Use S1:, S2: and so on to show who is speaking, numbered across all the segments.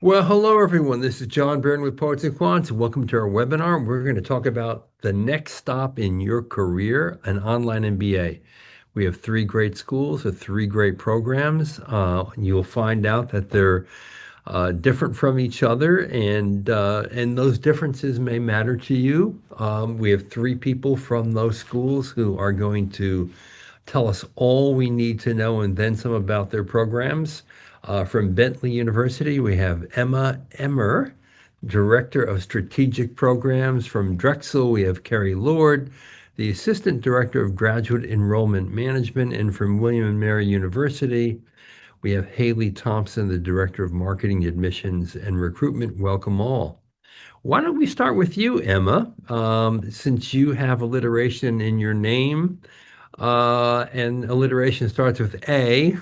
S1: Well, hello everyone. This is John Byrne with Poets and Quants. Welcome to our webinar. We're going to talk about the next stop in your career, an online MBA. We have three great schools with three great programs. You'll find out that they're different from each other, and those differences may matter to you. We have three people from those schools who are going to tell us all we need to know and then some about their programs. From Bentley University, we have Emma Emmer, Director of Strategic Programs. From Drexel, we have Carrie Lord, the Assistant Director of Graduate Enrollment Management. And from William and Mary University, we have Haley Thompson, the Director of Marketing, Admissions, and Recruitment. Welcome all. Why don't we start with you, Emma? Since you have alliteration in your name, and alliteration starts with A.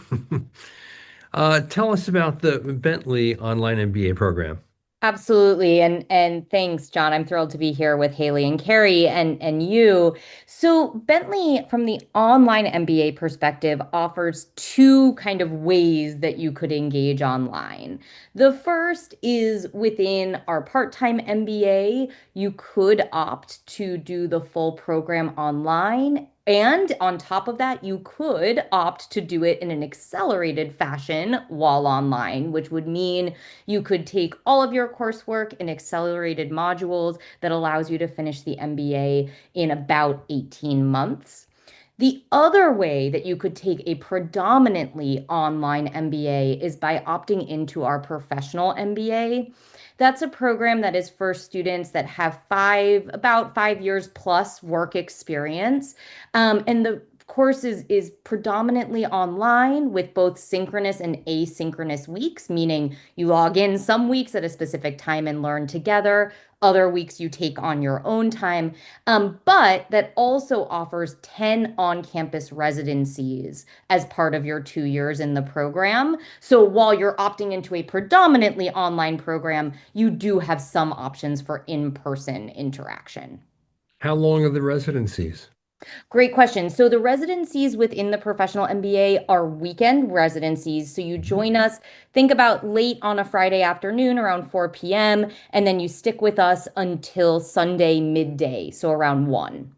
S1: Tell us about the Bentley Online MBA program.
S2: Absolutely. And thanks, John. I'm thrilled to be here with Haley and Carrie and you. So Bentley, from the online MBA perspective, offers two kind of ways that you could engage online. The first is within our part-time MBA, you could opt to do the full program online. And on top of that, you could opt to do it in an accelerated fashion while online, which would mean you could take all of your coursework in accelerated modules that allows you to finish the MBA in about 18 months. The other way that you could take a predominantly online MBA is by opting into our professional MBA. That's a program that is for students that have about 5 years plus work experience. And the course is predominantly online with both synchronous and asynchronous weeks, meaning you log in some weeks at a specific time and learn together. Other weeks you take on your own time. But that also offers 10 on-campus residencies as part of your 2 years in the program. So while you're opting into a predominantly online program, you do have some options for in-person interaction.
S1: How long are the residencies?
S2: Great question. So the residencies within the professional MBA are weekend residencies. So you
S1: Mhm.
S2: join us, think about late on a Friday afternoon around 4 p.m., and then you stick with us until Sunday midday, so around 1.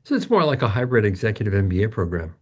S1: So it's more like a hybrid executive MBA program.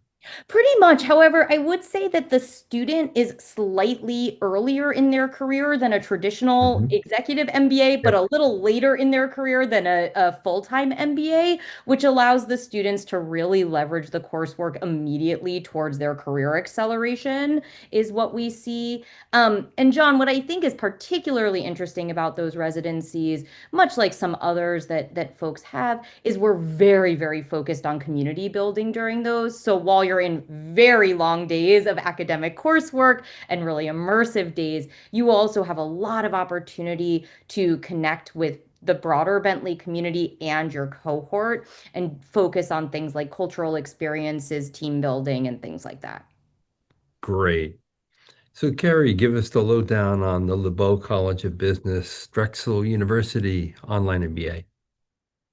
S2: Pretty much. However, I would say that the student is slightly earlier in their career than a traditional
S1: Mhm.
S2: executive MBA, but
S1: Yep.
S2: a little later in their career than a full-time MBA, which allows the students to really leverage the coursework immediately towards their career acceleration, is what we see. And John, what I think is particularly interesting about those residencies, much like some others that folks have, is we're very, very focused on community building during those. So while you're in very long days of academic coursework and really immersive days, you also have a lot of opportunity to connect with the broader Bentley community and your cohort and focus on things like cultural experiences, team building, and things like that.
S1: Great. So, Carrie, give us the lowdown on the LeBeau College of Business, Drexel University online MBA.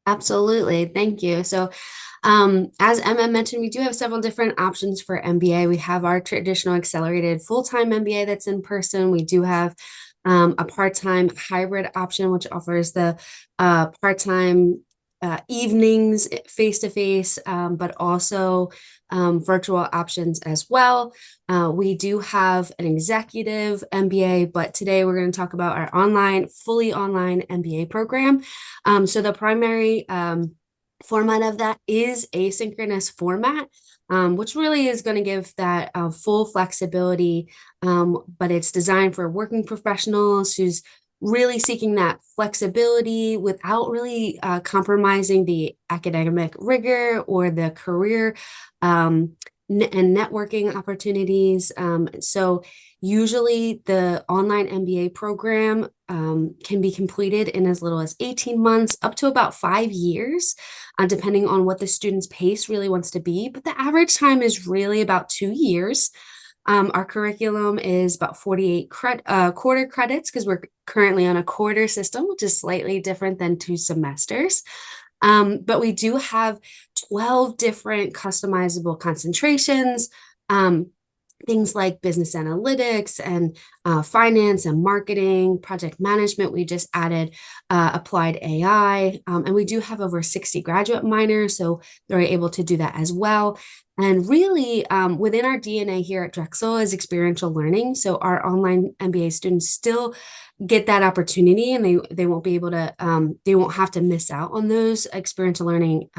S3: Absolutely. Thank you. So, as Emma mentioned, we do have several different options for MBA. We have our traditional accelerated full-time MBA that's in person. We do have a part-time hybrid option, which offers the part-time evenings face-to-face, but also virtual options as well. We do have an executive MBA, but today we're going to talk about our fully online MBA program. So the primary format of that is asynchronous format, which really is going to give that full flexibility, but it's designed for working professionals who's really seeking that flexibility without really compromising the academic rigor or the career and networking opportunities. So usually the online MBA program can be completed in as little as 18 months, up to about 5 years, depending on what the student's pace really wants to be. But the average time is really about 2 years. Our curriculum is about 48 quarter credits because we're currently on a quarter system, which is slightly different than 2 semesters. But we do have 12 different customizable concentrations. things like business analytics and finance and marketing, project management. We just added applied AI, and we do have over 60 graduate minors, so they're able to do that as well. And really, within our DNA here at Drexel is experiential learning. So our online MBA students still get that opportunity, and they won't be able to they won't have to miss out on those experiential learning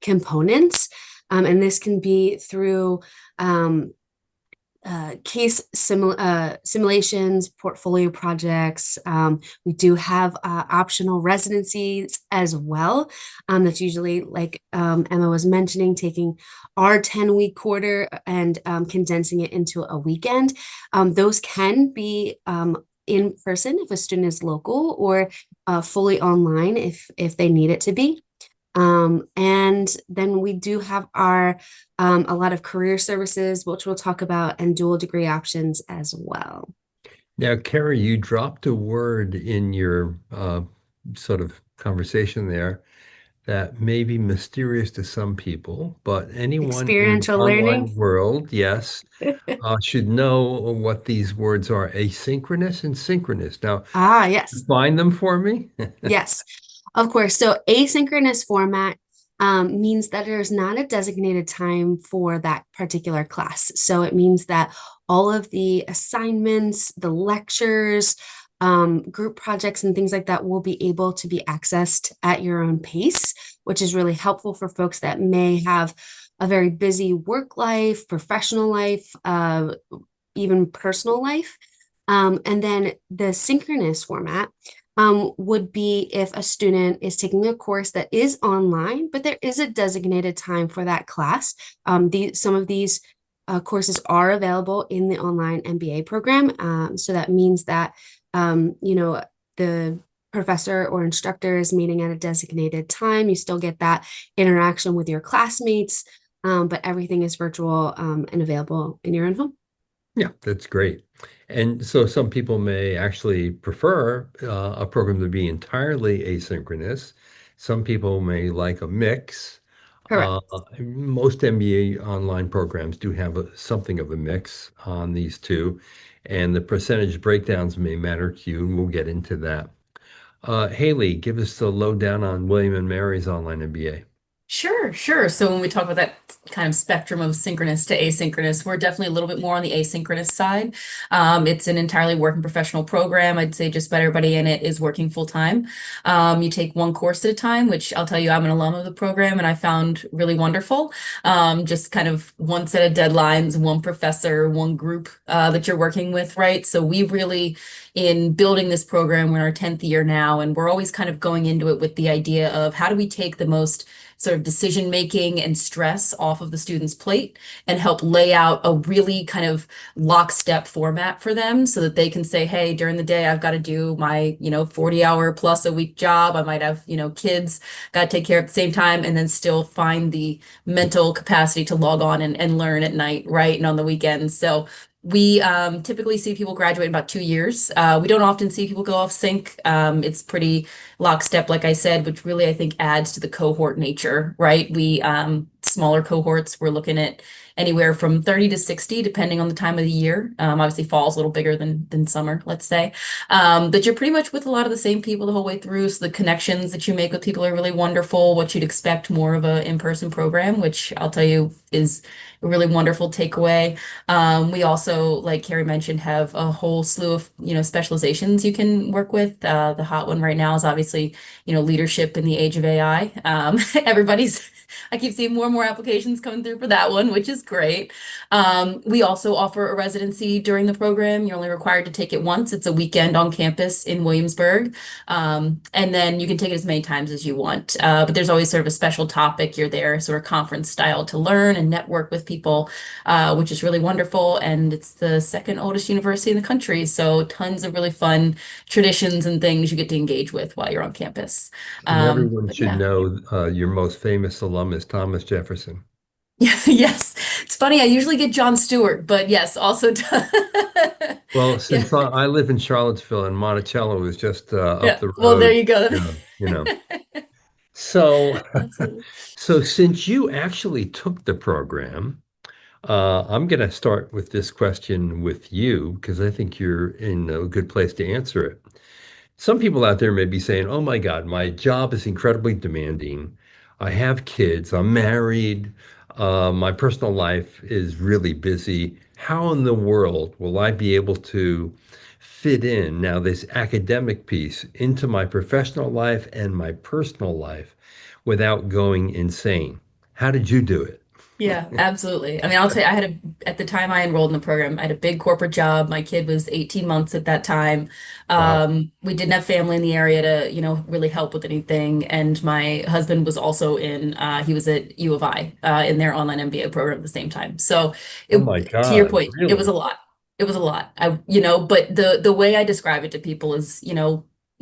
S3: components. And this can be through simulations, portfolio projects. We do have optional residencies as well. That's usually, like Emma was mentioning, taking our 10-week quarter and condensing it into a weekend. Those can be in person if a student is local, or fully online if they need it to be. And then we do have our a lot of career services, which we'll talk about, and dual degree options as well.
S1: Now, Carrie, you dropped a word in your sort of conversation there that may be mysterious to some people, but anyone in the
S3: Experiential
S1: online
S3: learning.
S1: world, yes, should know what these words are: asynchronous and synchronous. Now,
S3: Ah, yes.
S1: define them for me.
S3: Yes, of course. So asynchronous format means that there's not a designated time for that particular class. So it means that all of the assignments, the lectures, group projects, and things like that will be able to be accessed at your own pace, which is really helpful for folks that may have a very busy work life, professional life, even personal life. And then the synchronous format would be if a student is taking a course that is online, but there is a designated time for that class. Some of these courses are available in the online MBA program. So that means that, the professor or instructor is meeting at a designated time. You still get that interaction with your classmates, but everything is virtual and available in your own home.
S1: Yeah, that's great. And so some people may actually prefer a program to be entirely asynchronous. Some people may like a mix. Uh,
S3: Correct.
S1: Most MBA online programs do have something of a mix on these two, and the percentage breakdowns may matter to you, and we'll get into that. Haley, give us the lowdown on William and Mary's online MBA.
S4: Sure, sure. So when we talk about that kind of spectrum of synchronous to asynchronous, we're definitely a little bit more on the asynchronous side. It's an entirely working professional program. I'd say just about everybody in it is working full time. You take one course at a time, which I'll tell you, I'm an alum of the program and I found really wonderful. Just kind of one set of deadlines, one professor, one group that you're working with, right? So we really, in building this program, we're in our 10th year now, and we're always kind of going into it with the idea of how do we take the most sort of decision making and stress off of the student's plate and help lay out a really kind of lockstep format for them so that they can say, hey, during the day, I've got to do my, 40-hour plus a week job. I might have, kids, got to take care of at the same time, and then still find the mental capacity to log on and learn at night, right? And on the weekends. So we typically see people graduate in about 2 years. We don't often see people go off sync. It's pretty lockstep, like I said, which really I think adds to the cohort nature, right? We smaller cohorts, we're looking at anywhere from 30 to 60, depending on the time of the year. Obviously fall's a little bigger than summer, let's say. But you're pretty much with a lot of the same people the whole way through. So the connections that you make with people are really wonderful. What you'd expect more of a in-person program, which I'll tell you is a really wonderful takeaway. We also, like Carrie mentioned, have a whole slew of, specializations you can work with. The hot one right now is obviously, leadership in the age of AI. I keep seeing more and more applications coming through for that one, which is great. We also offer a residency during the program. You're only required to take it once. It's a weekend on campus in Williamsburg. And then you can take it as many times as you want. But there's always sort of a special topic. You're there sort of conference style to learn and network with people, which is really wonderful. And it's the second oldest university in the country. So tons of really fun traditions and things you get to engage with while you're on campus.
S1: And everyone
S4: But
S1: should
S4: yeah.
S1: know your most famous alum is Thomas Jefferson.
S4: Yes. It's funny. I usually get John Stewart, but yes, also.
S1: Well,
S4: Yeah.
S1: since I live in Charlottesville and Monticello is just up
S4: Yeah.
S1: the
S4: Well, there
S1: road,
S4: you go.
S1: you know. So,
S4: Absolutely.
S1: so since you actually took the program, I'm going to start with this question with you because I think you're in a good place to answer it. Some people out there may be saying, oh my God, my job is incredibly demanding. I have kids, I'm married, my personal life is really busy. How in the world will I be able to fit in now this academic piece into my professional life and my personal life without going insane? How did you do it?
S4: Yeah, absolutely. I mean, I'll tell you, at the time I enrolled in the program, I had a big corporate job. My kid was 18 months at that time.
S1: Wow.
S4: We didn't have family in the area to, really help with anything. And my husband was also he was at U of I, in their online MBA program at the same time. So
S1: Oh my
S4: to your
S1: God,
S4: point, it was a
S1: really?
S4: lot. It was a lot. But the way I describe it to people is,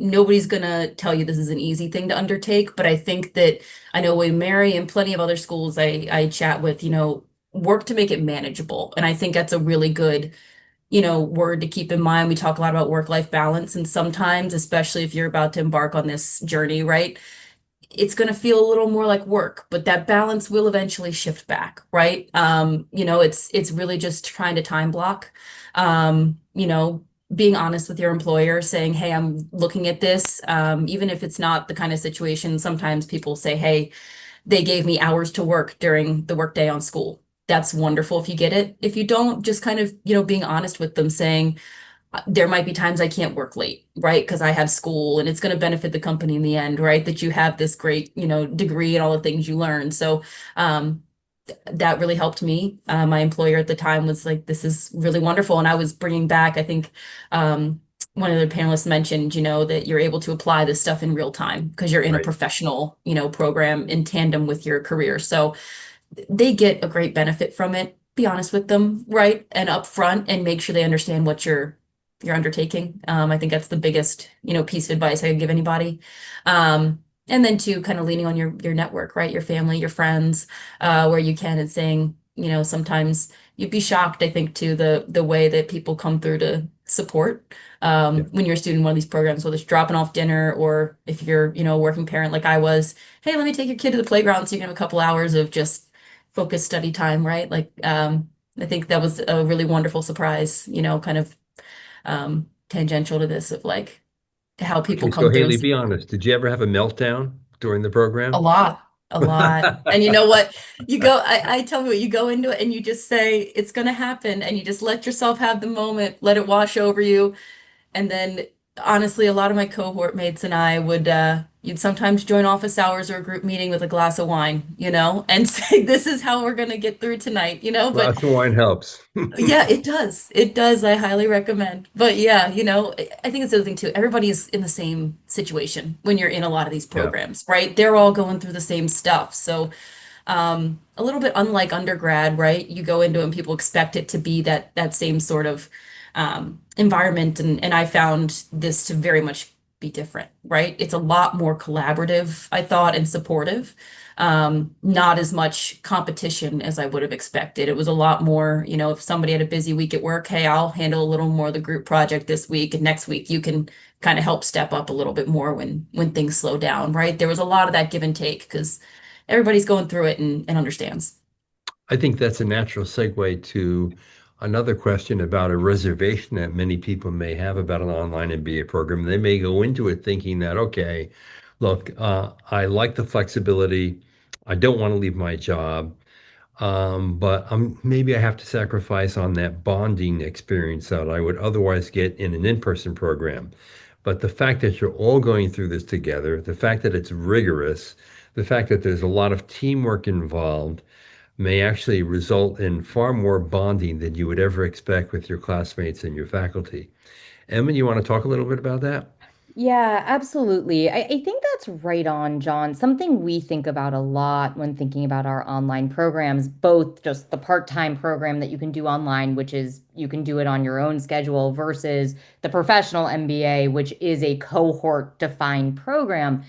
S4: nobody's gonna tell you this is an easy thing to undertake, but I think that I know William Mary and plenty of other schools I chat with, work to make it manageable. And I think that's a really good, word to keep in mind. We talk a lot about work-life balance, and sometimes, especially if you're about to embark on this journey, right? It's going to feel a little more like work, but that balance will eventually shift back, right? It's really just trying to time block. Being honest with your employer, saying, "Hey, I'm looking at this." Even if it's not the kind of situation, sometimes people say, "Hey, they gave me hours to work during the workday on school." That's wonderful if you get it. If you don't, just kind of, being honest with them, saying, there might be times I can't work late, right? Because I have school and it's going to benefit the company in the end, right? That you have this great, degree and all the things you learn. So, um, that really helped me. My employer at the time was like, this is really wonderful. And I was bringing back, I think, one of the panelists mentioned, that you're able to apply this stuff in real time because you're in a
S1: Right.
S4: professional, program in tandem with your career. So they get a great benefit from it. Be honest with them, right? And upfront and make sure they understand what you're undertaking. I think that's the biggest, piece of advice I could give anybody. And then two, kind of leaning on your network, right? Your family, your friends, where you can, and saying, sometimes you'd be shocked, I think, too, the way that people come through to support
S1: Yeah.
S4: when you're a student in one of these programs, whether it's dropping off dinner or if you're, a working parent like I was, hey, let me take your kid to the playground so you can have a couple hours of just focused study time, right? Like, I think that was a really wonderful surprise, kind of tangential to this of like how people
S1: Okay, so
S4: come through and
S1: Haley, be
S4: support.
S1: honest. Did you ever have a meltdown during the
S4: A
S1: program?
S4: lot, a lot. And you know what? I tell you what, you go into it and you just say it's going to happen and you just let yourself have the moment, let it wash over you. And then honestly, a lot of my cohort mates and I would you'd sometimes join office hours or a group meeting with a glass of wine, and say, this is how we're gonna get through tonight, but
S1: Glass of wine helps.
S4: yeah, it does. It does. I highly recommend. But yeah, I think it's the other thing too. Everybody's in the same situation when you're in a lot of these
S1: Yeah.
S4: programs, right? They're all going through the same stuff. So a little bit unlike undergrad, right? You go into it and people expect it to be that same sort of environment, and I found this to very much be different, right? It's a lot more collaborative, I thought, and supportive. Not as much competition as I would have expected. It was a lot more, if somebody had a busy week at work, hey, I'll handle a little more of the group project this week, and next week you can kind of help step up a little bit more when things slow down, right? There was a lot of that give and take because everybody's going through it and understands.
S1: I think that's a natural segue to another question about a reservation that many people may have about an online MBA program. They may go into it thinking that, okay, look, I like the flexibility. I don't want to leave my job. But maybe I have to sacrifice on that bonding experience that I would otherwise get in an in-person program. But the fact that you're all going through this together, the fact that it's rigorous, the fact that there's a lot of teamwork involved may actually result in far more bonding than you would ever expect with your classmates and your faculty. Emma, you want to talk a little bit about that?
S2: Yeah, absolutely. I think that's right on, John. Something we think about a lot when thinking about our online programs, both just the part-time program that you can do online, which is you can do it on your own schedule, versus the professional MBA, which is a cohort-defined program,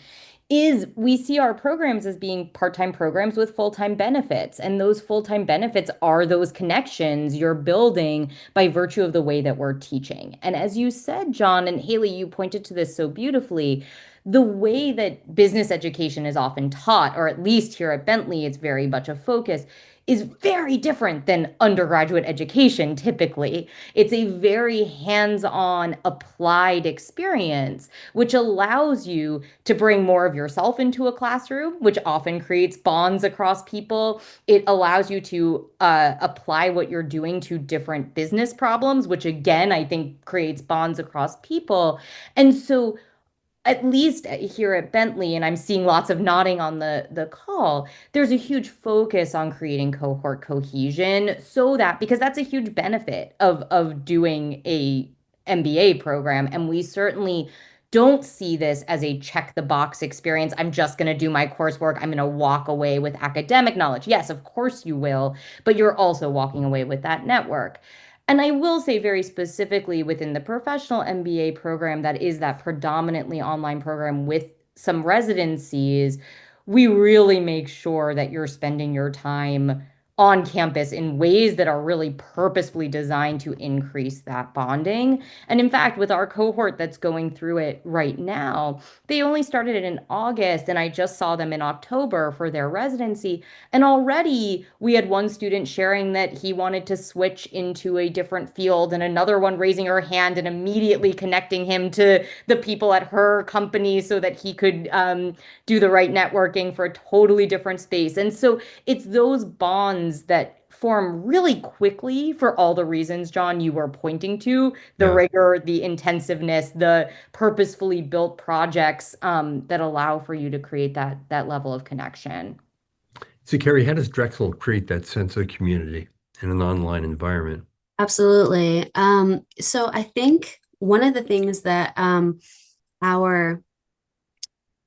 S2: is we see our programs as being part-time programs with full-time benefits. And those full-time benefits are those connections you're building by virtue of the way that we're teaching. And as you said, John and Haley, you pointed to this so beautifully. The way that business education is often taught, or at least here at Bentley, it's very much a focus, is very different than undergraduate education typically. It's a very hands-on applied experience, which allows you to bring more of yourself into a classroom, which often creates bonds across people. It allows you to apply what you're doing to different business problems, which again, I think creates bonds across people. And so at least here at Bentley, and I'm seeing lots of nodding on the call, there's a huge focus on creating cohort cohesion so that because that's a huge benefit of doing a MBA program. And we certainly don't see this as a check the box experience. I'm just going to do my coursework. I'm going to walk away with academic knowledge. Yes, of course you will, but you're also walking away with that network. And I will say very specifically within the professional MBA program, that is that predominantly online program with some residencies, we really make sure that you're spending your time on campus in ways that are really purposefully designed to increase that bonding. And in fact, with our cohort that's going through it right now, they only started it in August, and I just saw them in October for their residency. And already we had one student sharing that he wanted to switch into a different field, and another one raising her hand and immediately connecting him to the people at her company so that he could do the right networking for a totally different space. And so it's those bonds that form really quickly for all the reasons, John, you were pointing to, the
S1: Yeah.
S2: rigor, the intensiveness, the purposefully built projects that allow for you to create that level of connection.
S1: So, Carrie, how does Drexel create that sense of community in an online environment?
S3: Absolutely. So I think one of the things that our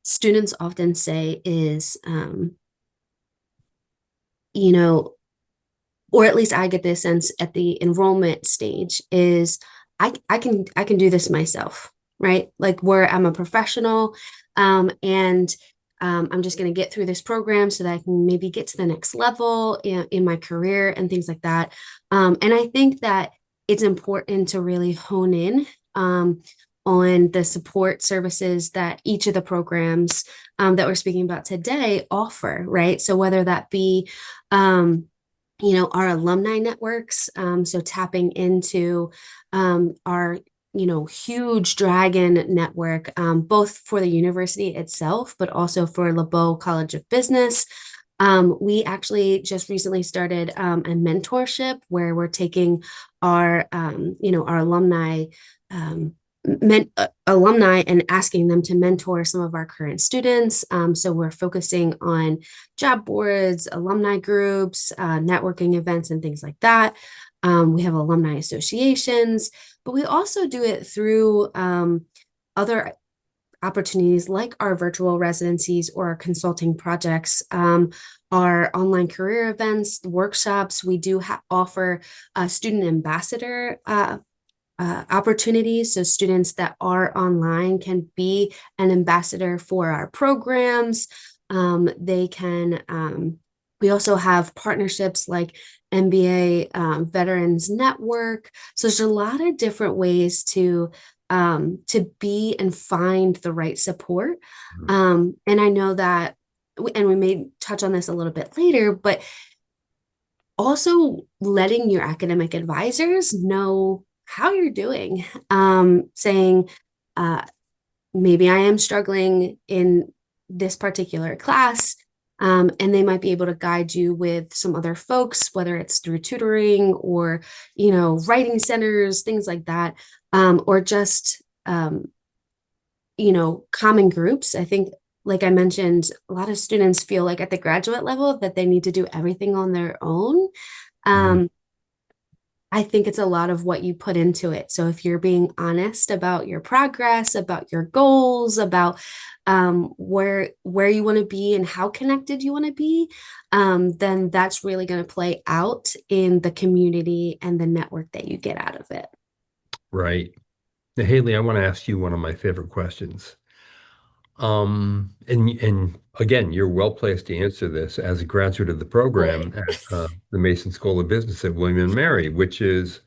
S3: students often say is, you know, or at least I get this sense at the enrollment stage is I can do this myself, right? Like where I'm a professional, and I'm just going to get through this program so that I can maybe get to the next level in my career and things like that. And I think that it's important to really hone in on the support services that each of the programs that we're speaking about today offer, right? So whether that be our alumni networks, so tapping into our huge dragon network, both for the university itself, but also for LeBeau College of Business. We actually just recently started a mentorship where we're taking our alumni alumni and asking them to mentor some of our current students. So we're focusing on job boards, alumni groups, networking events, and things like that. We have alumni associations, but we also do it through other opportunities like our virtual residencies or our consulting projects, our online career events, workshops. We do offer student ambassador opportunities. So students that are online can be an ambassador for our programs. They can, we also have partnerships like MBA Veterans Network. So there's a lot of different ways to be and find the right support. And I know that, and we may touch on this a little bit later, but also letting your academic advisors know how you're doing, saying, maybe I am struggling in this particular class, and they might be able to guide you with some other folks, whether it's through tutoring or, writing centers, things like that, or just, common groups. I think, like I mentioned, a lot of students feel like at the graduate level that they need to do everything on their own. I think it's a lot of what you put into it. So if you're being honest about your progress, about your goals, about where you want to be and how connected you want to be, then that's really going to play out in the community and the network that you get out of it.
S1: Right. Now, Haley, I want to ask you one of my favorite questions. And again, you're well placed to answer this as a graduate of the program at the Mason School of Business at William and Mary, which is,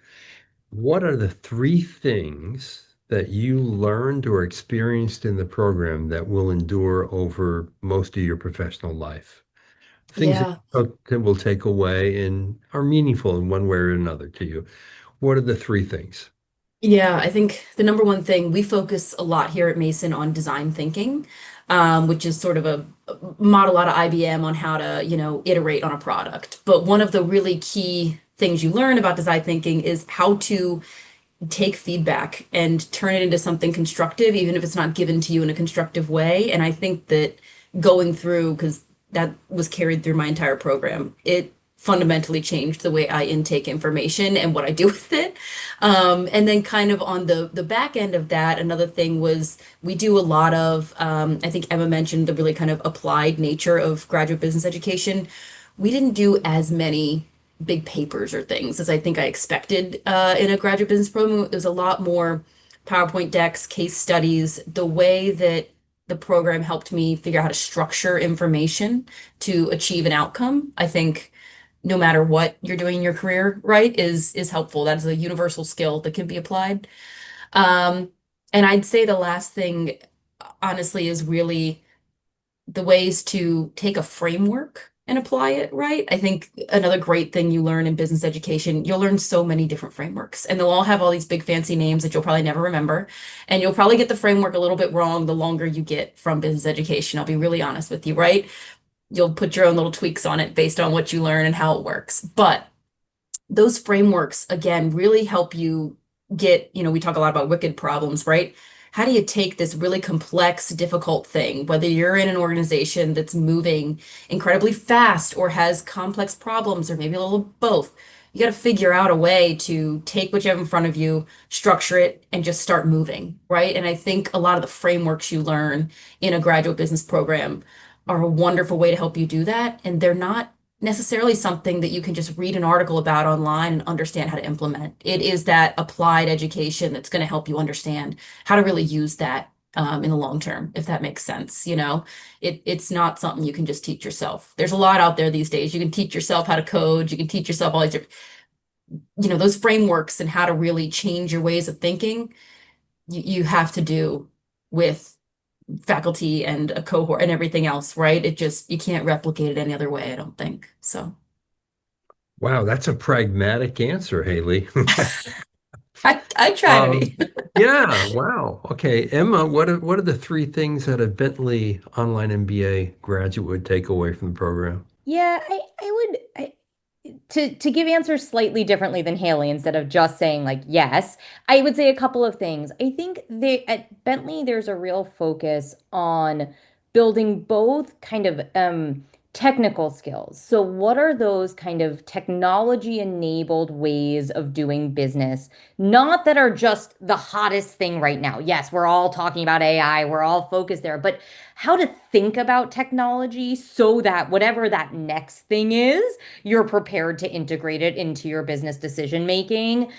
S1: what are the three things that you learned or experienced in the program that will endure over most of your professional life? things
S4: Yeah.
S1: that will take away and are meaningful in one way or another to you. What are the three things?
S4: Yeah, I think the number one thing we focus a lot here at Mason on design thinking, which is sort of a model out of IBM on how to, iterate on a product. But one of the really key things you learn about design thinking is how to take feedback and turn it into something constructive, even if it's not given to you in a constructive way. And I think that going through, because that was carried through my entire program, it fundamentally changed the way I intake information and what I do with it. And then kind of on the back end of that, another thing was we do a lot of, I think Emma mentioned the really kind of applied nature of graduate business education. We didn't do as many big papers or things as I think I expected in a graduate business program. It was a lot more PowerPoint decks, case studies, the way that the program helped me figure out how to structure information to achieve an outcome. I think no matter what you're doing in your career, right, is helpful. That is a universal skill that can be applied. Um, and I'd say the last thing, honestly, is really the ways to take a framework and apply it, right? I think another great thing you learn in business education, you'll learn so many different frameworks, and they'll all have all these big fancy names that you'll probably never remember. And you'll probably get the framework a little bit wrong the longer you get from business education. I'll be really honest with you, right? You'll put your own little tweaks on it based on what you learn and how it works. But those frameworks, again, really help you get, we talk a lot about wicked problems, right? How do you take this really complex, difficult thing, whether you're in an organization that's moving incredibly fast or has complex problems, or maybe a little of both? You got to figure out a way to take what you have in front of you, structure it, and just start moving, right? And I think a lot of the frameworks you learn in a graduate business program are a wonderful way to help you do that. And they're not necessarily something that you can just read an article about online and understand how to implement. It is that applied education that's going to help you understand how to really use that in the long term, if that makes sense. It's not something you can just teach yourself. There's a lot out there these days. You can teach yourself how to code. You can teach yourself all these different, those frameworks and how to really change your ways of thinking. You have to do with faculty and a cohort and everything else, right? You can't replicate it any other way, I don't think. So
S1: Wow, that's a pragmatic answer, Haley.
S4: I try to
S1: Um,
S4: be.
S1: yeah, wow. Okay, Emma, what are the three things that a Bentley Online MBA graduate would take away from the program?
S2: Yeah, to give answers slightly differently than Haley, instead of just saying like yes, I would say a couple of things. I think at Bentley there's a real focus on building both kind of technical skills. So what are those kind of technology enabled ways of doing business? Not that are just the hottest thing right now. Yes, we're all talking about AI, we're all focused there, but how to think about technology so that whatever that next thing is, you're prepared to integrate it into your business decision making.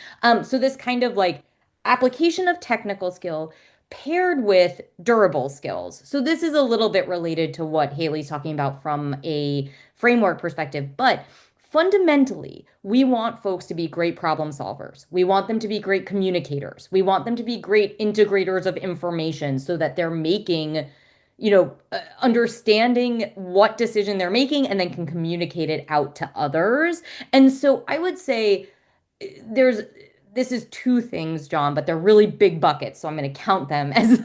S2: So this kind of like application of technical skill paired with durable skills. So this is a little bit related to what Haley's talking about from a framework perspective, but fundamentally, we want folks to be great problem solvers. We want them to be great communicators. We want them to be great integrators of information so that they're making, understanding what decision they're making and then can communicate it out to others. And so I would say there's this is two things, John, but they're really big buckets, so I'm going to count them as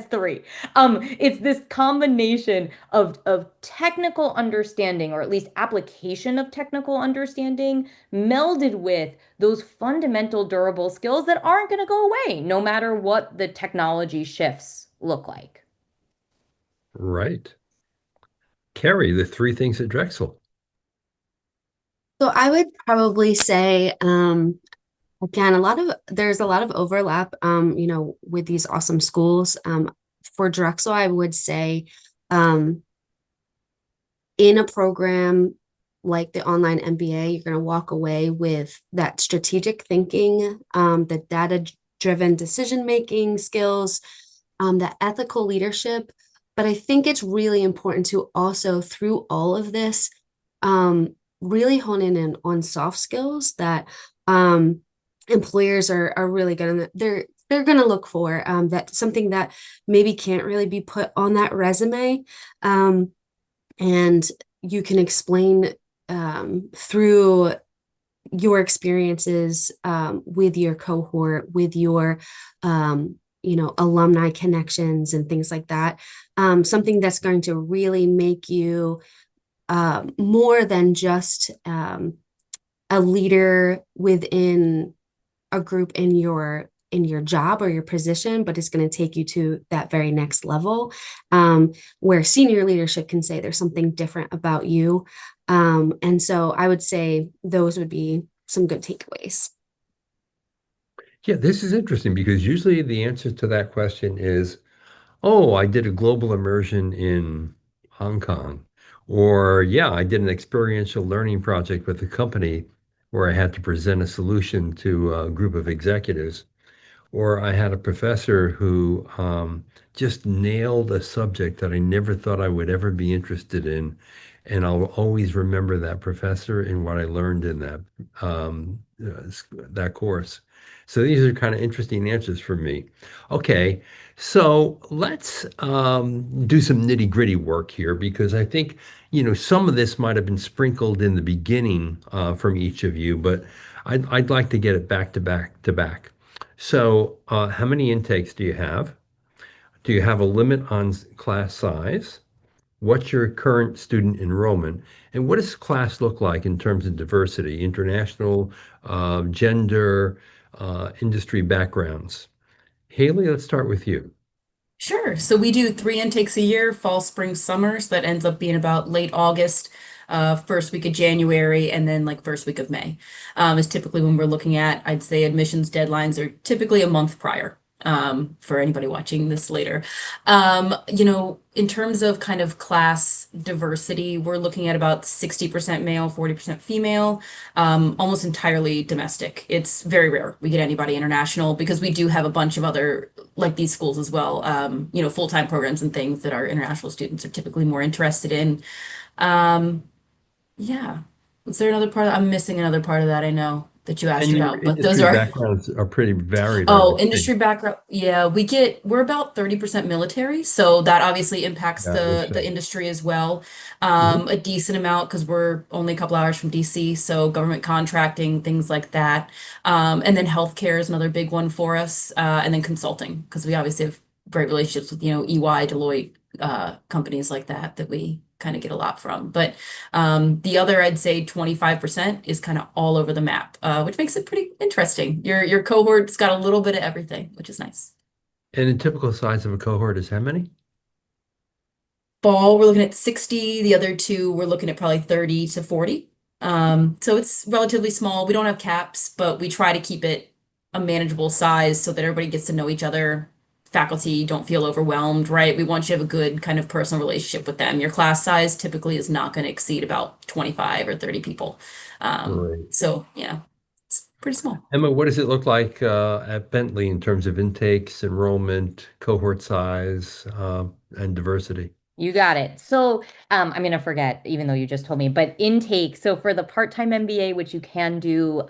S2: three. It's this combination of technical understanding, or at least application of technical understanding, melded with those fundamental durable skills that aren't going to go away, no matter what the technology shifts look like.
S1: Right. Carrie, the three things at Drexel.
S3: So I would probably say, again, there's a lot of overlap, with these awesome schools. For Drexel, I would say, in a program like the online MBA, you're going to walk away with that strategic thinking, the data-driven decision-making skills, that ethical leadership. But I think it's really important to also, through all of this, really hone in on soft skills that employers are really they're going to look for, that something that maybe can't really be put on that resume. And you can explain through your experiences with your cohort, with your alumni connections and things like that. Something that's going to really make you more than just a leader within a group in your job or your position, but it's going to take you to that very next level, where senior leadership can say there's something different about you. And so I would say those would be some good takeaways.
S1: Yeah, this is interesting because usually the answer to that question is, oh, I did a global immersion in Hong Kong. Or, yeah, I did an experiential learning project with a company where I had to present a solution to a group of executives. Or I had a professor who just nailed a subject that I never thought I would ever be interested in. And I'll always remember that professor and what I learned in that course. So these are kind of interesting answers for me. Okay, so let's do some nitty-gritty work here because I think, some of this might have been sprinkled in the beginning from each of you, but I'd like to get it back to back to back. So, how many intakes do you have? Do you have a limit on class size? What's your current student enrollment? And what does class look like in terms of diversity, international, gender, industry backgrounds? Haley, let's start with you.
S4: Sure. So we do 3 intakes a year, fall, spring, summer. So that ends up being about late August, first week of January, and then like first week of May, is typically when we're looking at. I'd say admissions deadlines are typically a month prior, for anybody watching this later. In terms of kind of class diversity, we're looking at about 60% male, 40% female, almost entirely domestic. It's very rare we get anybody international because we do have a bunch of other, like these schools as well, full-time programs and things that our international students are typically more interested in. Um, yeah. Is there another part? I'm missing another part of that I know that you asked
S1: And your
S4: about, but those
S1: industry
S4: are.
S1: backgrounds are pretty varied, I
S4: Oh,
S1: would think.
S4: industry background. Yeah, we're about 30% military, so that obviously impacts
S1: Yeah, I would
S4: the
S1: say.
S4: industry as well.
S1: Mhm.
S4: A decent amount because we're only a couple hours from DC, so government contracting, things like that. And then healthcare is another big one for us, and then consulting because we obviously have great relationships with, EY, Deloitte, companies like that that we kind of get a lot from. But the other, I'd say 25% is kind of all over the map, which makes it pretty interesting. Your cohort's got a little bit of everything, which is nice.
S1: And the typical size of a cohort is how many?
S4: Ball, we're looking at 60. The other two, we're looking at probably 30 to 40. So it's relatively small. We don't have caps, but we try to keep it a manageable size so that everybody gets to know each other. Faculty don't feel overwhelmed, right? We want you to have a good kind of personal relationship with them. Your class size typically is not going to exceed about 25 or 30 people.
S1: Great.
S4: So, it's pretty small.
S1: Emma, what does it look like at Bentley in terms of intakes, enrollment, cohort size, and diversity?
S2: You got it. So, I'm gonna forget, even though you just told me, but intake. So for the part-time MBA, which you can do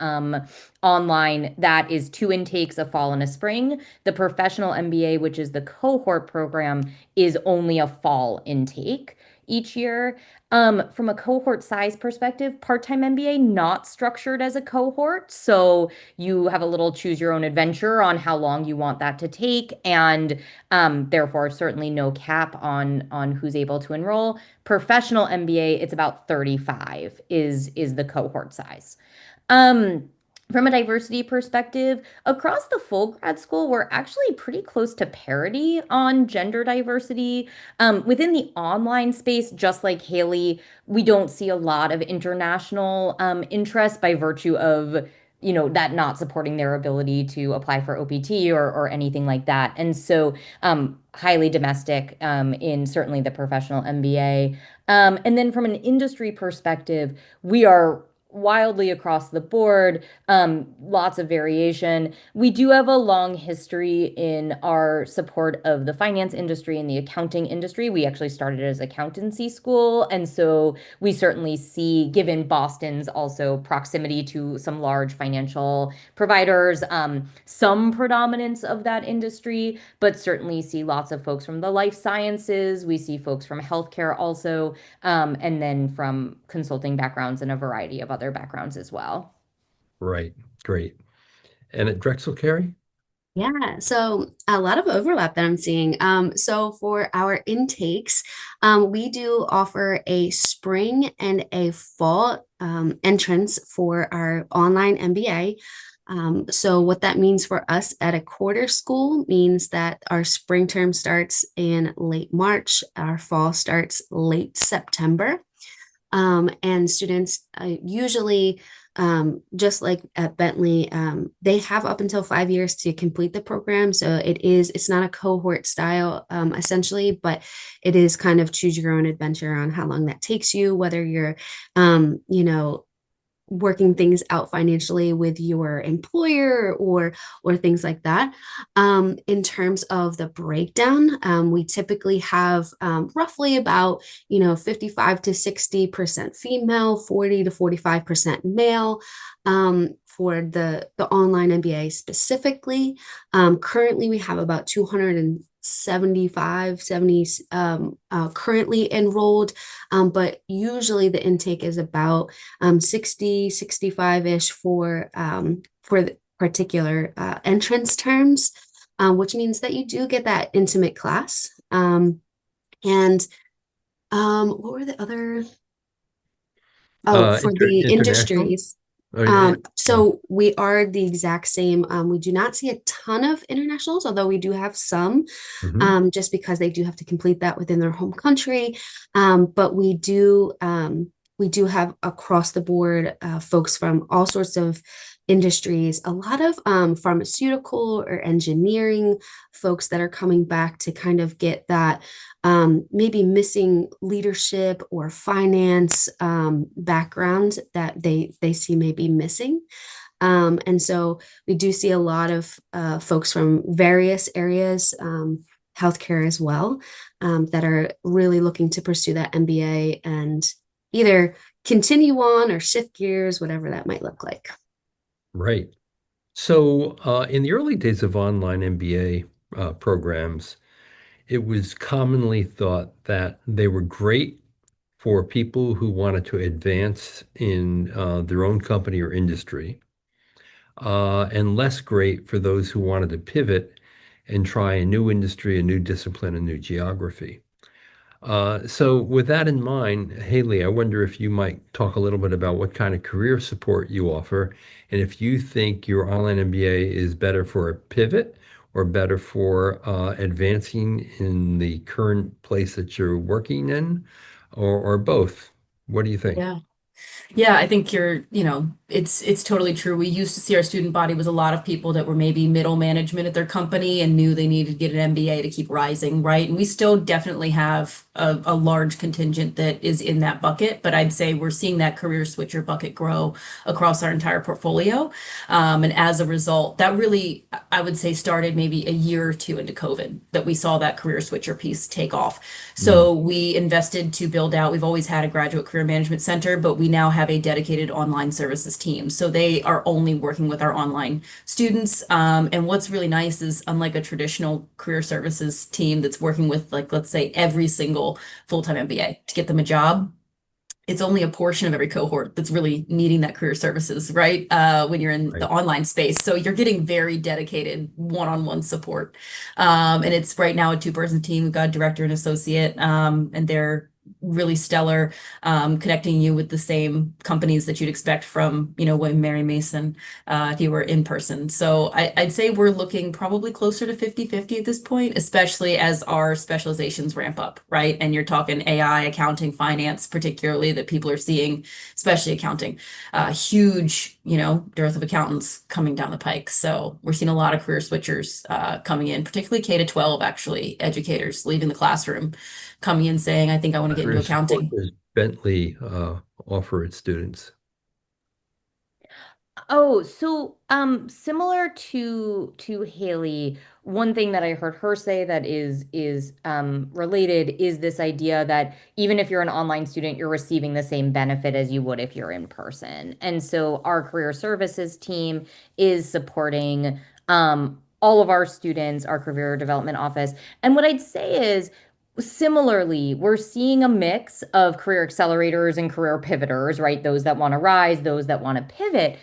S2: online, that is 2 intakes, a fall and a spring. The professional MBA, which is the cohort program, is only a fall intake each year. From a cohort size perspective, part-time MBA not structured as a cohort. So you have a little choose your own adventure on how long you want that to take, and therefore certainly no cap on who's able to enroll. Professional MBA, it's about 35 is the cohort size. Um, from a diversity perspective, across the full grad school, we're actually pretty close to parity on gender diversity. Within the online space, just like Haley, we don't see a lot of international interest by virtue of, that not supporting their ability to apply for OPT or anything like that. And so, highly domestic in certainly the professional MBA. And then from an industry perspective, we are wildly across the board, lots of variation. We do have a long history in our support of the finance industry and the accounting industry. We actually started as accountancy school, and so we certainly see, given Boston's also proximity to some large financial providers, some predominance of that industry, but certainly see lots of folks from the life sciences. We see folks from healthcare also, and then from consulting backgrounds and a variety of other backgrounds as well.
S1: Right. Great. And at Drexel, Carrie?
S3: Yeah, so a lot of overlap that I'm seeing. So for our intakes, we do offer a spring and a fall entrance for our online MBA. So what that means for us at a quarter school means that our spring term starts in late March, our fall starts late September. And students usually, just like at Bentley, they have up until 5 years to complete the program. So it's not a cohort style, essentially, but it is kind of choose your own adventure on how long that takes you, whether you're, you know, working things out financially with your employer or things like that. In terms of the breakdown, we typically have roughly about 55 to 60% female, 40 to 45% male. For the online MBA specifically, currently we have about 275, 70 currently enrolled, but usually the intake is about 60, 65-ish for the particular entrance terms, which means that you do get that intimate class. And what were the other? Oh, for the
S1: International?
S3: industries.
S1: Oh, yeah.
S3: So we are the exact same. We do not see a ton of internationals, although we do have some,
S1: Mhm.
S3: just because they do have to complete that within their home country. But we do have across the board folks from all sorts of industries, a lot of pharmaceutical or engineering folks that are coming back to kind of get that maybe missing leadership or finance background that they see maybe missing. And so we do see a lot of folks from various areas, healthcare as well, that are really looking to pursue that MBA and either continue on or shift gears, whatever that might look like.
S1: Right. So, in the early days of online MBA programs, it was commonly thought that they were great for people who wanted to advance in their own company or industry, and less great for those who wanted to pivot and try a new industry, a new discipline, a new geography. So, with that in mind, Haley, I wonder if you might talk a little bit about what kind of career support you offer, and if you think your online MBA is better for a pivot or better for advancing in the current place that you're working in, or both. What do you think?
S4: Yeah. Yeah, I think it's totally true. We used to see our student body was a lot of people that were maybe middle management at their company and knew they needed to get an MBA to keep rising, right? And we still definitely have a large contingent that is in that bucket, but I'd say we're seeing that career switcher bucket grow across our entire portfolio. And as a result, that really, I would say, started maybe a year or two into COVID that we saw that career switcher piece take off.
S1: Mm,
S4: So we invested to build out, we've always had a graduate career management center, but we now have a dedicated online services team. So they are only working with our online students. And what's really nice is, unlike a traditional career services team that's working with, like, let's say, every single full-time MBA to get them a job, it's only a portion of every cohort that's really needing that career services, right? When you're in the
S1: right.
S4: online space. So you're getting very dedicated one-on-one support. And it's right now a two-person team. We've got a director and associate, and they're really stellar, connecting you with the same companies that you'd expect from, William Mary Mason, if you were in person. So I'd say we're looking probably closer to 50-50 at this point, especially as our specializations ramp up, right? And you're talking AI, accounting, finance, particularly, that people are seeing, especially accounting, huge, dearth of accountants coming down the pike. So we're seeing a lot of career switchers coming in, particularly K to 12, actually, educators leaving the classroom, coming in saying, I think I want to
S1: What
S4: get
S1: kind
S4: into
S1: of support
S4: accounting.
S1: does Bentley offer its students?
S2: Oh, so similar to Haley, one thing that I heard her say that is related is this idea that even if you're an online student, you're receiving the same benefit as you would if you're in person. And so our career services team is supporting all of our students, our career development office. And what I'd say is similarly, we're seeing a mix of career accelerators and career pivoters, right? Those that want to rise, those that want to pivot.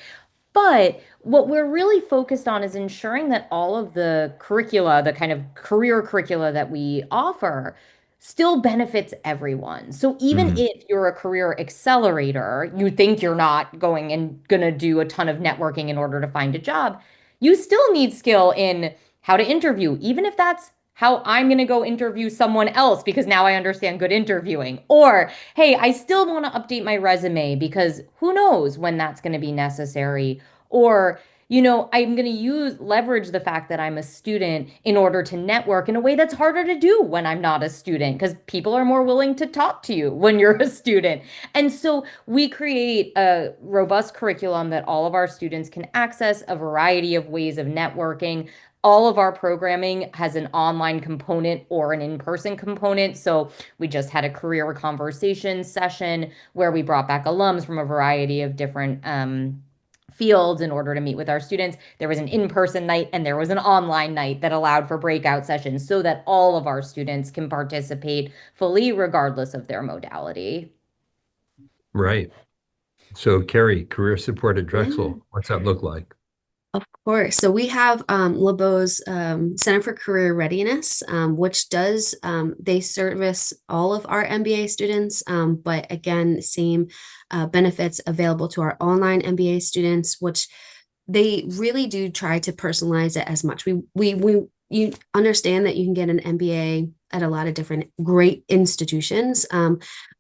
S2: But what we're really focused on is ensuring that all of the curricula, the kind of career curricula that we offer, still benefits everyone. So even
S1: Mhm.
S2: if you're a career accelerator, you think you're not going and going to do a ton of networking in order to find a job, you still need skill in how to interview, even if that's how I'm going to go interview someone else because now I understand good interviewing. Or hey, I still want to update my resume because who knows when that's going to be necessary. Or, I'm going to leverage the fact that I'm a student in order to network in a way that's harder to do when I'm not a student because people are more willing to talk to you when you're a student. And so we create a robust curriculum that all of our students can access a variety of ways of networking. All of our programming has an online component or an in-person component. So we just had a career conversation session where we brought back alums from a variety of different fields in order to meet with our students. There was an in-person night and there was an online night that allowed for breakout sessions so that all of our students can participate fully, regardless of their modality.
S1: Right. So, Carrie, career support at
S3: Yeah.
S1: Drexel, what's that look like?
S3: Of course. So we have LeBeau's Center for Career Readiness, which does, they service all of our MBA students, but again, same benefits available to our online MBA students, which they really do try to personalize it as much. You understand that you can get an MBA at a lot of different great institutions,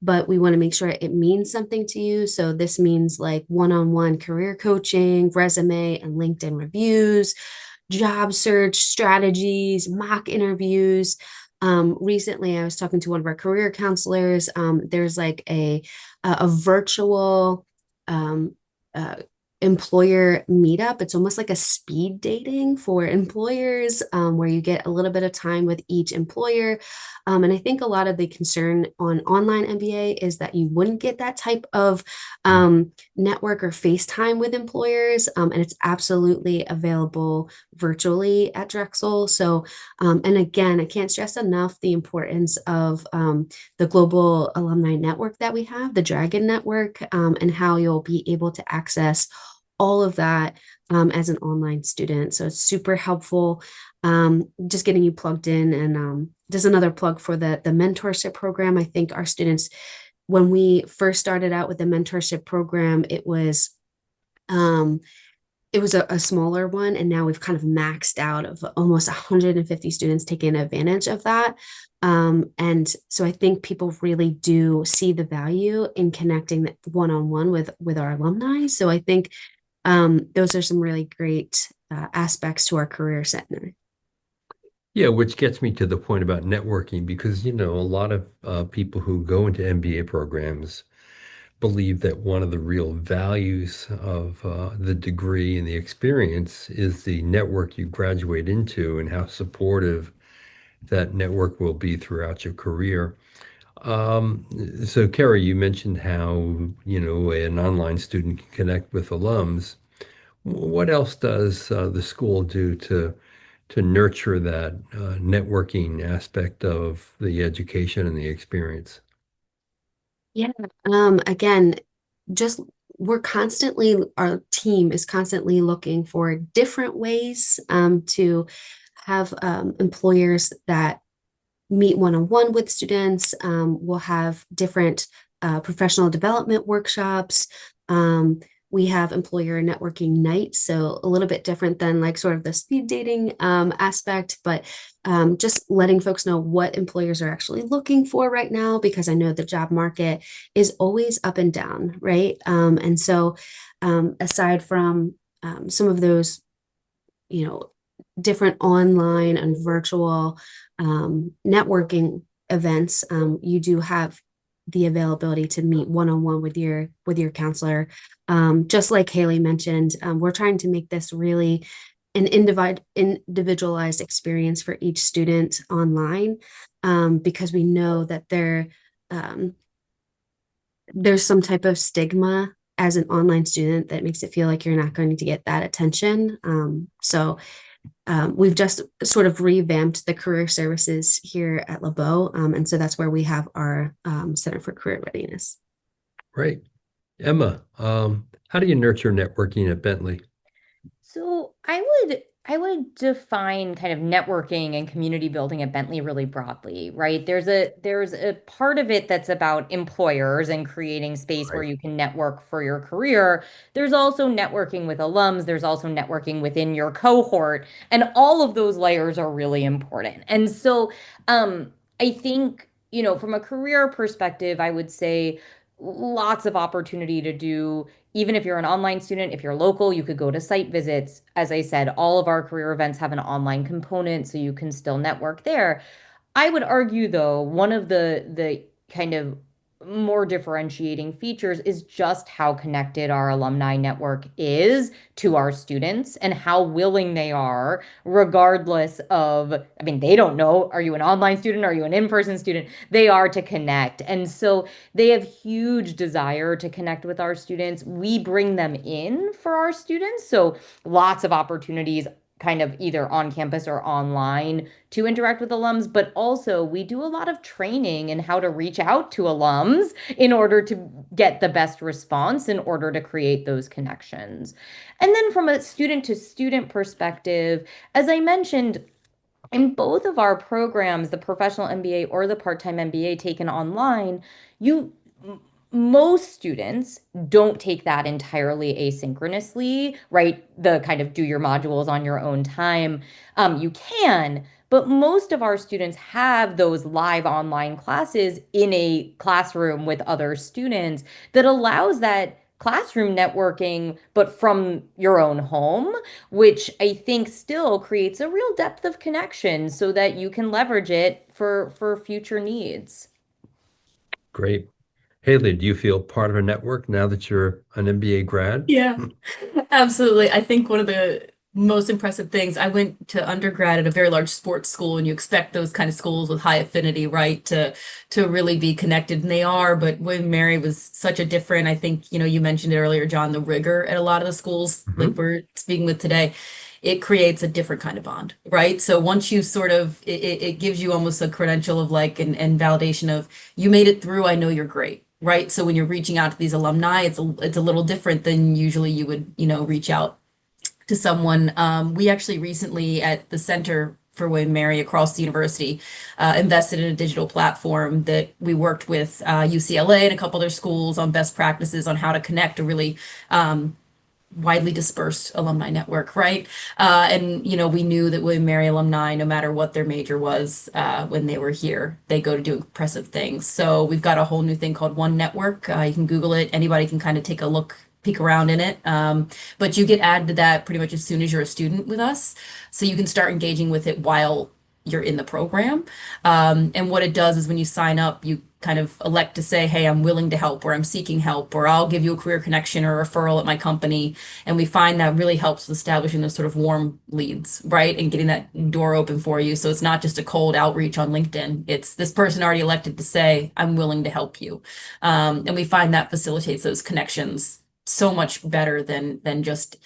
S3: but we want to make sure it means something to you. So this means like one-on-one career coaching, resume and LinkedIn reviews, job search strategies, mock interviews. Recently, I was talking to one of our career counselors. There's like a virtual um, uh, employer meetup. It's almost like a speed dating for employers, where you get a little bit of time with each employer. And I think a lot of the concern on online MBA is that you wouldn't get that type of network or FaceTime with employers. And it's absolutely available virtually at Drexel. So, and again, I can't stress enough the importance of the global alumni network that we have, the Dragon Network, and how you'll be able to access all of that as an online student. So it's super helpful, just getting you plugged in. And just another plug for the mentorship program. I think our students, when we first started out with the mentorship program, um, it was a smaller one, and now we've kind of maxed out of almost 150 students taking advantage of that. And so I think people really do see the value in connecting one-on-one with our alumni. So I think those are some really great aspects to our career center.
S1: Yeah, which gets me to the point about networking because, a lot of people who go into MBA programs believe that one of the real values of the degree and the experience is the network you graduate into and how supportive that network will be throughout your career. Um, so, Carrie, you mentioned how, an online student can connect with alums. What else does the school do to nurture that networking aspect of the education and the experience?
S3: Yeah. Again, just our team is constantly looking for different ways to have employers that meet one-on-one with students. We'll have different professional development workshops. We have employer networking nights, so a little bit different than like sort of the speed dating aspect, but just letting folks know what employers are actually looking for right now, because I know the job market is always up and down, right? And so aside from some of those, you know, different online and virtual networking events, you do have the availability to meet one-on-one with your counselor. Just like Haley mentioned, we're trying to make this really an individualized experience for each student online, because we know that there's some type of stigma as an online student that makes it feel like you're not going to get that attention. We've just sort of revamped the career services here at LeBeau. And so that's where we have our Center for Career Readiness.
S1: Great. Emma, how do you nurture networking at Bentley?
S2: So I would define kind of networking and community building at Bentley really broadly, right? There's a part of it that's about employers and creating space where
S1: Right.
S2: you can network for your career. There's also networking with alums, there's also networking within your cohort, and all of those layers are really important. And so I think, from a career perspective, I would say lots of opportunity to do. Even if you're an online student, if you're local, you could go to site visits. As I said, all of our career events have an online component, so you can still network there. I would argue, though, one of the kind of more differentiating features is just how connected our alumni network is to our students and how willing they are, regardless of, I mean, they don't know, are you an online student? Are you an in-person student? They are to connect. And so they have huge desire to connect with our students. We bring them in for our students. So lots of opportunities kind of either on campus or online to interact with alums, but also we do a lot of training in how to reach out to alums in order to get the best response, in order to create those connections. And then from a student to student perspective, as I mentioned, in both of our programs, the professional MBA or the part-time MBA taken online, you most students don't take that entirely asynchronously, right? The kind of do your modules on your own time. You can, but most of our students have those live online classes in a classroom with other students that allows that classroom networking, but from your own home, which I think still creates a real depth of connection so that you can leverage it for future needs.
S1: Great. Haley, do you feel part of a network now that you're an MBA grad?
S4: Yeah, absolutely. I think one of the most impressive things, I went to undergrad at a very large sports school, and you expect those kind of schools with high affinity, right, to really be connected, and they are. But William Mary was such a different, I think, you mentioned it earlier, John, the rigor at a lot of the schools like
S1: Mhm.
S4: we're speaking with today, it creates a different kind of bond, right? So once you sort of, it gives you almost a credential of like and validation of you made it through, I know you're great. Right. So when you're reaching out to these alumni, it's a little different than usually you would, reach out to someone. We actually recently at the Center for William Mary across the university invested in a digital platform that we worked with UCLA and a couple other schools on best practices on how to connect a really widely dispersed alumni network, right? And we knew that William Mary alumni, no matter what their major was, when they were here, they go to do impressive things. So we've got a whole new thing called One Network. You can Google it. Anybody can kind of take a look, peek around in it. But you get added to that pretty much as soon as you're a student with us. So you can start engaging with it while you're in the program. And what it does is when you sign up, you kind of elect to say, hey, I'm willing to help, or I'm seeking help, or I'll give you a career connection or referral at my company. And we find that really helps with establishing those sort of warm leads, right? And getting that door open for you. So it's not just a cold outreach on LinkedIn. It's this person already elected to say, I'm willing to help you. And we find that facilitates those connections so much better than just,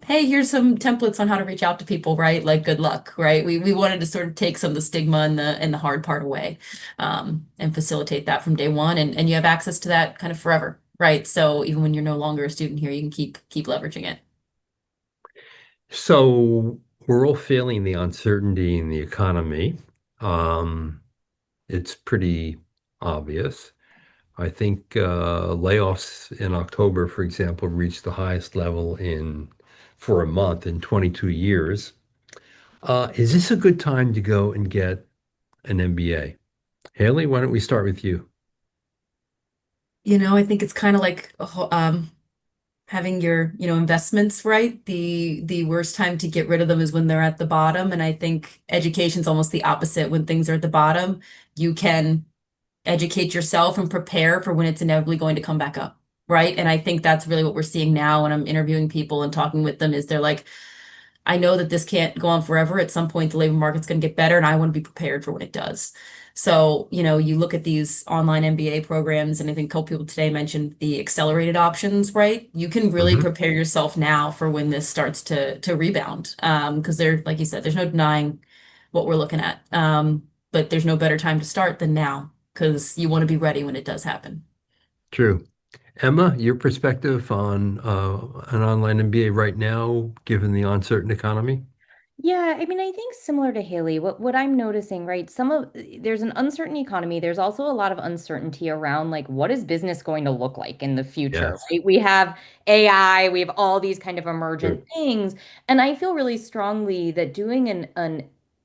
S4: hey, here's some templates on how to reach out to people, right? Like, good luck, right? We wanted to sort of take some of the stigma and the hard part away, and facilitate that from day one. And you have access to that kind of forever, right? So even when you're no longer a student here, you can keep leveraging it.
S1: So we're all feeling the uncertainty in the economy. Um, it's pretty obvious. I think layoffs in October, for example, reached the highest level in for a month in 22 years. Is this a good time to go and get an MBA? Haley, why don't we start with you?
S4: I think it's kind of like having your, investments, right? The worst time to get rid of them is when they're at the bottom. And I think education's almost the opposite. When things are at the bottom, you can educate yourself and prepare for when it's inevitably going to come back up, right? And I think that's really what we're seeing now when I'm interviewing people and talking with them is they're like, I know that this can't go on forever. At some point, the labor market's going to get better, and I want to be prepared for when it does. So, you look at these online MBA programs, and I think a couple people today mentioned the accelerated options, right? You can really
S1: Mhm.
S4: prepare yourself now for when this starts to rebound. Because like you said, there's no denying what we're looking at. But there's no better time to start than now, because you want to be ready when it does happen.
S1: True. Emma, your perspective on an online MBA right now, given the uncertain economy?
S2: Yeah, I mean, I think similar to Haley, what I'm noticing, right? There's an uncertain economy. There's also a lot of uncertainty around like what is business going to look like in the future,
S1: Yes.
S2: right? We have AI, we have all these kind of
S1: True.
S2: emergent things, and I feel really strongly that doing an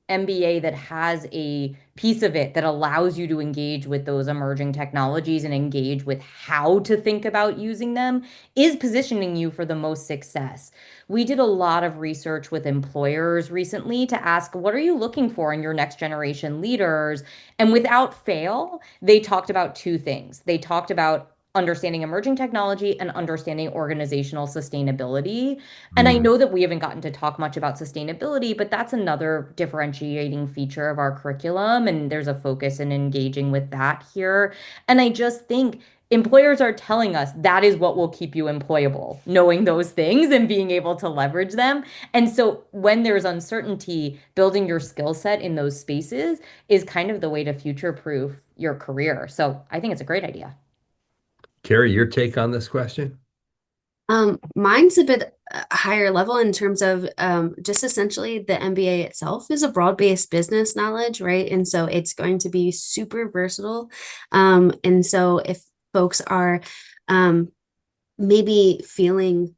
S2: MBA that has a piece of it that allows you to engage with those emerging technologies and engage with how to think about using them is positioning you for the most success. We did a lot of research with employers recently to ask, what are you looking for in your next generation leaders? And without fail, they talked about two things. They talked about understanding emerging technology and understanding organizational sustainability. And I
S1: Mm.
S2: know that we haven't gotten to talk much about sustainability, but that's another differentiating feature of our curriculum. And there's a focus in engaging with that here. And I just think employers are telling us that is what will keep you employable, knowing those things and being able to leverage them. And so when there's uncertainty, building your skill set in those spaces is kind of the way to future proof your career. So I think it's a great idea.
S1: Carrie, your take on this question?
S3: Mine's a bit higher level in terms of just essentially the MBA itself is a broad-based business knowledge, right? And so it's going to be super versatile. And so if folks are um, maybe feeling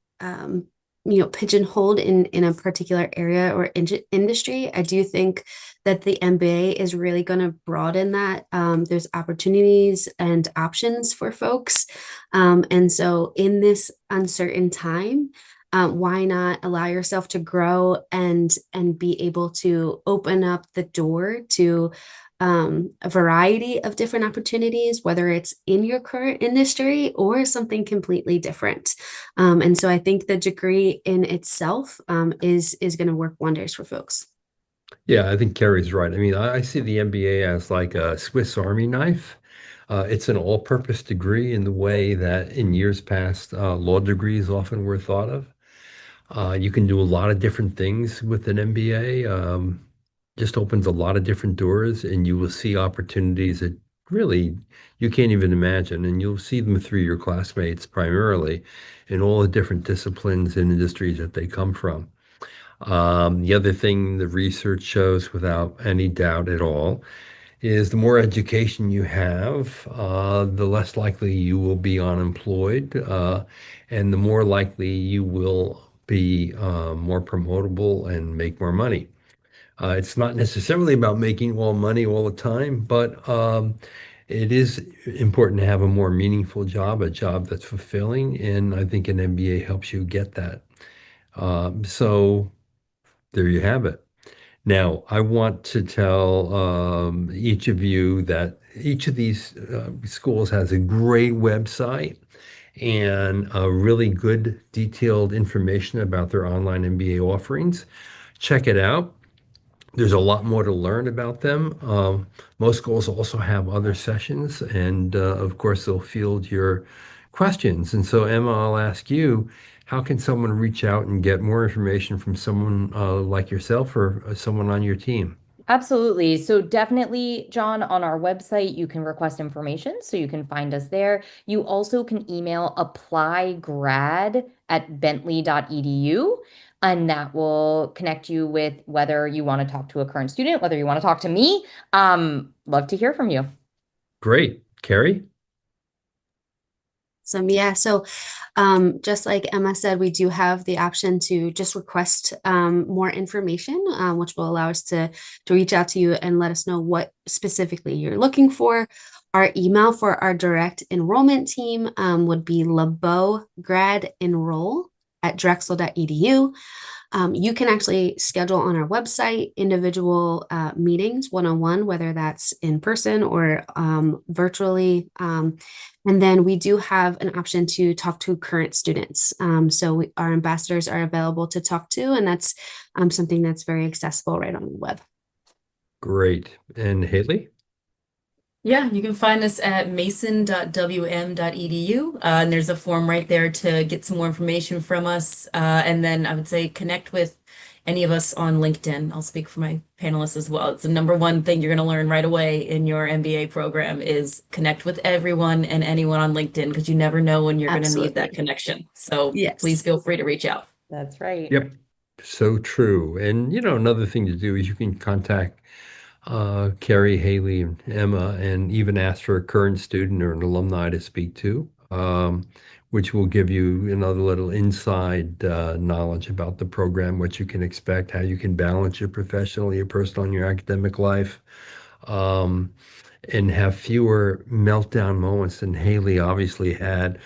S3: pigeonholed in a particular area or industry, I do think that the MBA is really going to broaden that. There's opportunities and options for folks, and so in this uncertain time, why not allow yourself to grow and be able to open up the door to a variety of different opportunities, whether it's in your current industry or something completely different. And so I think the degree in itself is going to work wonders for folks.
S1: Yeah, I think Carrie's right. I mean, I see the MBA as like a Swiss Army knife. It's an all-purpose degree in the way that in years past, law degrees often were thought of. You can do a lot of different things with an MBA. Just opens a lot of different doors, and you will see opportunities that really you can't even imagine. And you'll see them through your classmates primarily in all the different disciplines and industries that they come from. The other thing the research shows without any doubt at all is the more education you have, the less likely you will be unemployed, and the more likely you will be more promotable and make more money. It's not necessarily about making all money all the time, but it is important to have a more meaningful job, a job that's fulfilling, and I think an MBA helps you get that. So there you have it. Now, I want to tell each of you that each of these schools has a great website and really good detailed information about their online MBA offerings. Check it out. There's a lot more to learn about them. Most schools also have other sessions, and of course, they'll field your questions. And so, Emma, I'll ask you, how can someone reach out and get more information from someone like yourself or someone on your team?
S2: Absolutely. So definitely, John, on our website, you can request information, so you can find us there. You also can email applygrad@bentley.edu, and that will connect you with whether you want to talk to a current student, whether you want to talk to me. Love to hear from you.
S1: Great. Carrie?
S3: So just like Emma said, we do have the option to just request more information, which will allow us to reach out to you and let us know what specifically you're looking for. Our email for our direct enrollment team would be lebowgradenroll@drexel.edu. You can actually schedule on our website individual meetings one-on-one, whether that's in person or virtually. And then we do have an option to talk to current students. Our ambassadors are available to talk to, and that's something that's very accessible right on the web.
S1: Great. And Haley?
S4: Yeah, you can find us at mason.wm.edu. And there's a form right there to get some more information from us. And then I would say connect with any of us on LinkedIn. I'll speak for my panelists as well. It's the number one thing you're going to learn right away in your MBA program is connect with everyone and anyone on LinkedIn because you never know when you're going to need that
S3: Absolutely.
S4: connection. So
S3: Yes.
S4: please feel free to reach out.
S2: That's right.
S1: Yep. So true. And another thing to do is you can contact Carrie, Haley, and Emma, and even ask for a current student or an alumni to speak to, which will give you another little inside knowledge about the program, what you can expect, how you can balance your professional, your personal, and your academic life, and have fewer meltdown moments than Haley obviously had.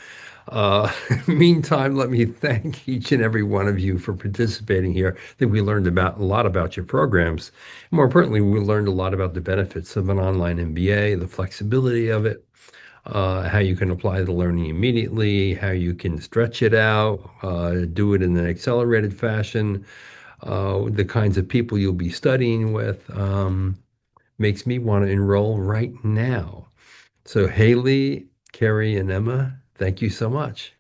S1: Meantime, let me thank each and every one of you for participating here. I think we learned a lot about your programs. More importantly, we learned a lot about the benefits of an online MBA, the flexibility of it, how you can apply the learning immediately, how you can stretch it out, do it in an accelerated fashion, the kinds of people you'll be studying with. Makes me want to enroll right now. So Haley, Carrie, and Emma, thank you so much.